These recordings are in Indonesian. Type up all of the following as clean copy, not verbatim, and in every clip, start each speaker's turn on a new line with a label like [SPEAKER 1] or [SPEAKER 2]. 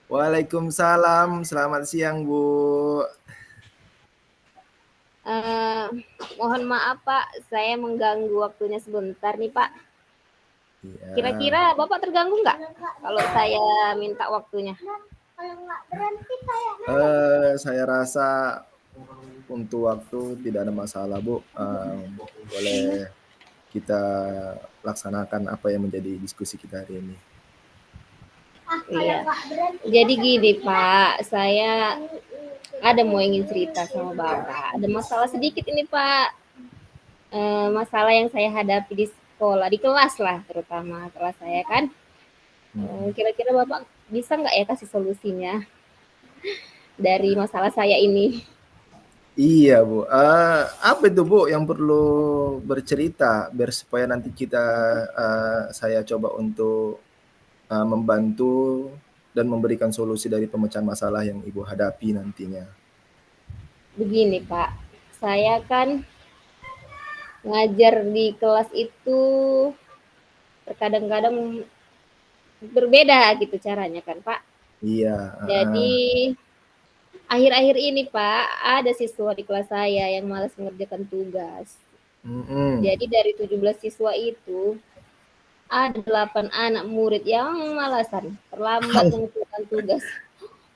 [SPEAKER 1] Waalaikumsalam, selamat siang Bu.
[SPEAKER 2] Eh, Mohon maaf Pak, saya mengganggu waktunya sebentar nih Pak.
[SPEAKER 1] Iya,
[SPEAKER 2] Kira-kira Bapak terganggu nggak kalau saya minta waktunya?
[SPEAKER 1] saya rasa untuk waktu tidak ada masalah Bu. Boleh kita laksanakan apa yang menjadi diskusi kita hari ini.
[SPEAKER 2] Iya. Jadi gini Pak, saya ada mau ingin cerita sama Bapak. Ada masalah sedikit ini Pak. Masalah yang saya hadapi di sekolah, di kelas lah terutama kelas saya kan.
[SPEAKER 1] Mm-mm.
[SPEAKER 2] Kira-kira Bapak bisa nggak ya kasih solusinya dari masalah saya ini?
[SPEAKER 1] Iya Bu. Apa itu Bu yang perlu bercerita biar supaya nanti saya coba untuk membantu dan memberikan solusi dari pemecahan masalah yang Ibu hadapi nantinya.
[SPEAKER 2] Begini Pak, saya kan ngajar di kelas itu terkadang-kadang berbeda gitu caranya kan Pak.
[SPEAKER 1] Iya,
[SPEAKER 2] Jadi akhir-akhir ini Pak, ada siswa di kelas saya yang malas mengerjakan tugas.
[SPEAKER 1] mm-mm.
[SPEAKER 2] Jadi dari 17 siswa itu, ada 8 anak murid yang malasan, terlambat mengumpulkan tugas.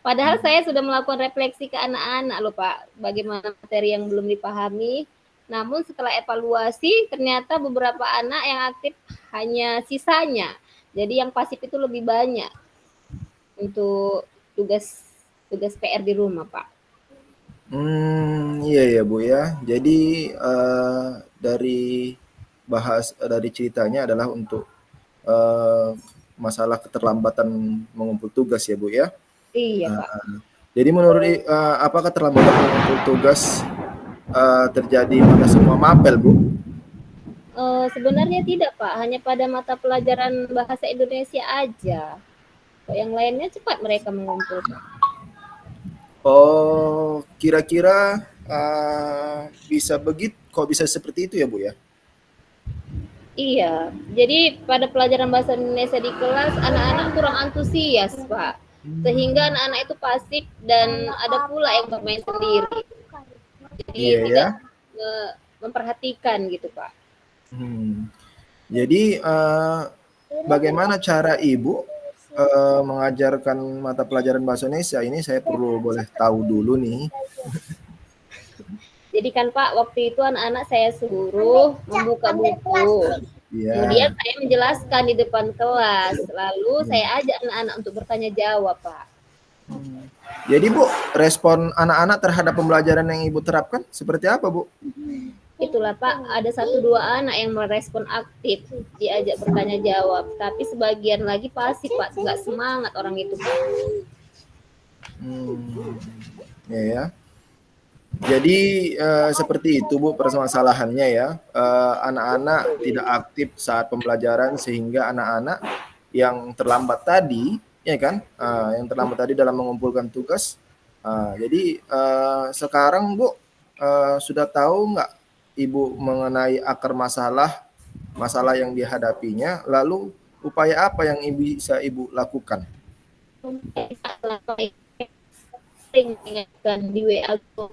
[SPEAKER 2] Padahal saya sudah melakukan refleksi ke anak-anak loh Pak, bagaimana materi yang belum dipahami. Namun setelah evaluasi, ternyata beberapa anak yang aktif hanya sisanya. Jadi yang pasif itu lebih banyak untuk tugas tugas PR di rumah Pak.
[SPEAKER 1] Iya ya Bu ya. Jadi dari dari ceritanya adalah untuk eh, masalah keterlambatan mengumpul tugas ya Bu ya.
[SPEAKER 2] Iya Pak.
[SPEAKER 1] Eh, jadi apakah keterlambatan mengumpul tugas terjadi pada semua mapel Bu?
[SPEAKER 2] Sebenarnya tidak Pak, hanya pada mata pelajaran bahasa Indonesia aja. Kok yang lainnya cepat mereka mengumpulkan.
[SPEAKER 1] Oh, kira-kira bisa begitu? Kok bisa seperti itu ya Bu ya?
[SPEAKER 2] Iya, jadi pada pelajaran bahasa Indonesia di kelas anak-anak kurang antusias Pak. Sehingga anak-anak itu pasif dan ada pula yang bermain sendiri. Jadi
[SPEAKER 1] Iya ya.
[SPEAKER 2] tidak memperhatikan gitu Pak.
[SPEAKER 1] Hmm. Jadi bagaimana cara Ibu mengajarkan mata pelajaran bahasa Indonesia? Ini saya perlu boleh tahu dulu nih.
[SPEAKER 2] Jadi kan Pak, waktu itu anak-anak saya suruh membuka buku. Kemudian
[SPEAKER 1] Iya.
[SPEAKER 2] saya menjelaskan di depan kelas. Lalu
[SPEAKER 1] Iya.
[SPEAKER 2] saya ajak anak-anak untuk bertanya jawab, Pak.
[SPEAKER 1] Hmm. Jadi Bu, respon anak-anak terhadap pembelajaran yang Ibu terapkan seperti apa Bu?
[SPEAKER 2] Itulah Pak, ada satu dua anak yang merespon aktif diajak bertanya jawab. Tapi sebagian lagi pasif Pak, nggak semangat orang itu Pak.
[SPEAKER 1] Hmm. Ya ya. Jadi seperti itu Bu permasalahannya ya. Anak-anak tidak aktif saat pembelajaran sehingga anak-anak yang terlambat tadi, ya kan, yang terlambat tadi dalam mengumpulkan tugas. Jadi sekarang Bu sudah tahu nggak Ibu mengenai akar masalah yang dihadapinya, lalu upaya apa yang bisa Ibu lakukan?
[SPEAKER 2] Sering mengingatkan di WA gitu.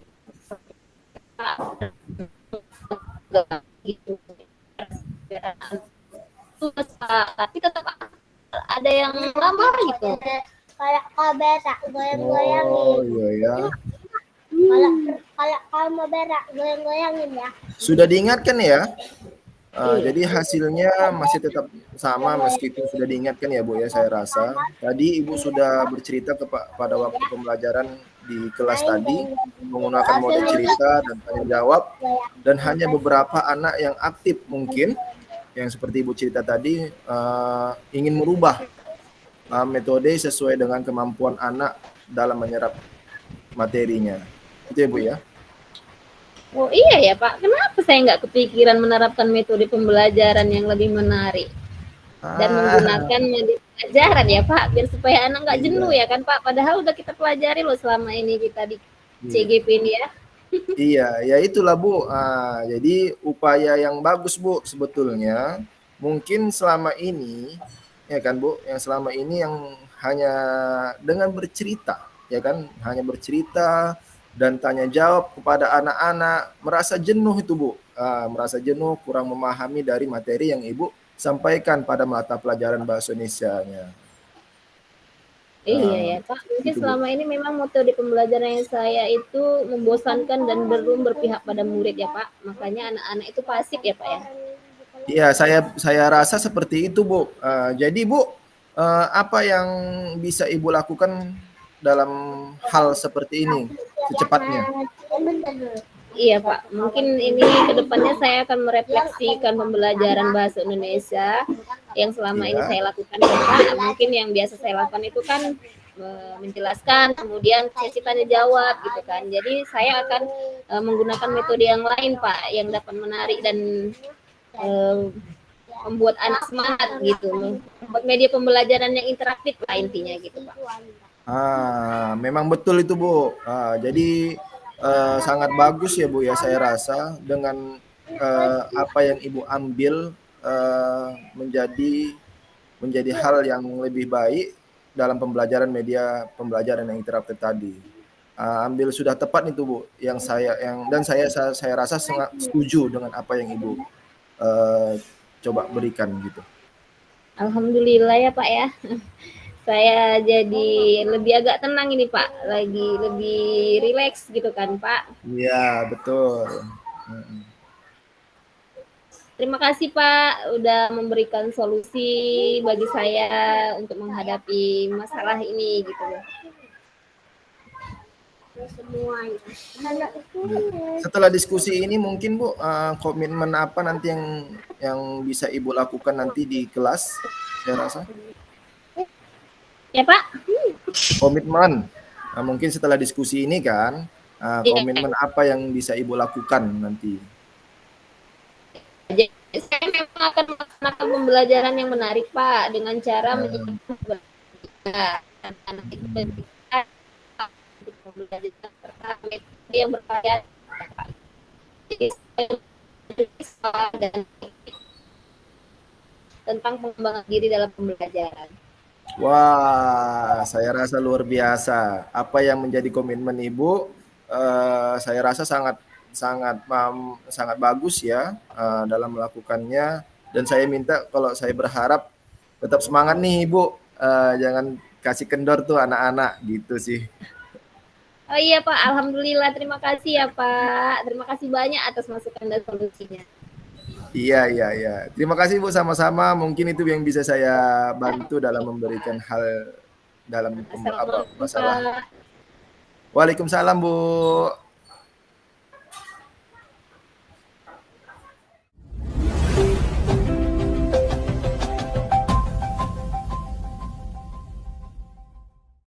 [SPEAKER 2] Tapi tetap ada yang lama gitu. Kayak berak goyang-goyangin.
[SPEAKER 1] Oh iya ya.
[SPEAKER 2] Kalau kamu berak goyang-goyangin ya.
[SPEAKER 1] Sudah diingatkan ya?
[SPEAKER 2] Iya.
[SPEAKER 1] Jadi hasilnya masih tetap sama meskipun sudah diingatkan ya Bu ya saya rasa. Tadi Ibu sudah bercerita pada waktu pembelajaran di kelas tadi menggunakan mode cerita dan tanya jawab dan hanya beberapa anak yang aktif mungkin yang seperti Ibu cerita tadi ingin merubah metode sesuai dengan kemampuan anak dalam menyerap materinya. Itu ya Bu ya.
[SPEAKER 2] Oh iya ya Pak, kenapa saya nggak kepikiran menerapkan metode pembelajaran yang lebih menarik dan
[SPEAKER 1] Ah,
[SPEAKER 2] menggunakan metode pelajaran ya Pak, biar supaya anak nggak jenuh
[SPEAKER 1] iya,
[SPEAKER 2] ya kan Pak. Padahal udah kita pelajari loh selama ini kita di
[SPEAKER 1] iya.
[SPEAKER 2] CGP ini ya.
[SPEAKER 1] Iya, ya itulah Bu. Jadi upaya yang bagus Bu sebetulnya. Mungkin selama ini ya kan Bu, yang selama ini yang hanya dengan bercerita, ya kan, hanya bercerita dan tanya jawab kepada anak-anak, merasa jenuh itu Bu, merasa jenuh, kurang memahami dari materi yang Ibu sampaikan pada mata pelajaran bahasa Indonesianya.
[SPEAKER 2] Iya ya, Pak. Mungkin
[SPEAKER 1] Itu Bu.
[SPEAKER 2] selama ini memang metode pembelajaran yang saya itu membosankan dan belum berpihak pada murid ya, Pak. Makanya anak-anak itu pasif ya, Pak ya.
[SPEAKER 1] Iya, saya rasa seperti itu, Bu. Jadi, Bu, apa yang bisa Ibu lakukan dalam hal seperti ini secepatnya?
[SPEAKER 2] Iya, Pak. Mungkin ini kedepannya saya akan merefleksikan pembelajaran bahasa Indonesia yang selama ini
[SPEAKER 1] Iya.
[SPEAKER 2] saya lakukan ya, Pak. Mungkin yang biasa saya lakukan itu kan menjelaskan, kemudian sesi tanya jawab gitu kan. Jadi saya akan menggunakan metode yang lain, Pak, yang dapat menarik dan membuat anak semangat gitu, membuat media pembelajaran yang interaktif lah intinya gitu, Pak.
[SPEAKER 1] Memang betul itu Bu. Jadi sangat bagus ya Bu ya, saya rasa dengan apa yang Ibu ambil menjadi hal yang lebih baik dalam pembelajaran media pembelajaran yang interaktif tadi. Ambil sudah tepat itu Bu, yang saya rasa sangat setuju dengan apa yang Ibu coba berikan gitu.
[SPEAKER 2] Alhamdulillah ya Pak ya. Saya jadi lebih agak tenang ini Pak, lagi lebih rileks gitu kan Pak.
[SPEAKER 1] Iya betul.
[SPEAKER 2] Terima kasih Pak udah memberikan solusi bagi saya untuk menghadapi masalah ini gitu loh.
[SPEAKER 1] Setelah diskusi ini mungkin Bu, komitmen apa nanti yang bisa Ibu lakukan nanti di kelas, saya rasa?
[SPEAKER 2] Ya Pak?
[SPEAKER 1] Komitmen. Mungkin setelah diskusi ini kan, komitmen apa yang bisa Ibu lakukan nanti?
[SPEAKER 2] Jadi saya memang akan melaksanakan pembelajaran yang menarik Pak dengan cara menyiapkan anak itu pembelajaran pertama yang bervariasi dan tentang pengembangan diri dalam pembelajaran.
[SPEAKER 1] Wah, saya rasa luar biasa. Apa yang menjadi komitmen Ibu, saya rasa sangat bagus ya dalam melakukannya. Dan saya minta kalau saya berharap tetap semangat nih Ibu, jangan kasih kendor tuh anak-anak gitu sih.
[SPEAKER 2] Oh iya Pak, alhamdulillah, terima kasih ya Pak. Terima kasih banyak atas masukan dan solusinya.
[SPEAKER 1] Iya. Terima kasih Bu, sama-sama. Mungkin itu yang bisa saya bantu dalam memberikan hal dalam
[SPEAKER 2] Assalamualaikum
[SPEAKER 1] masalah.
[SPEAKER 2] Pak.
[SPEAKER 1] Waalaikumsalam Bu.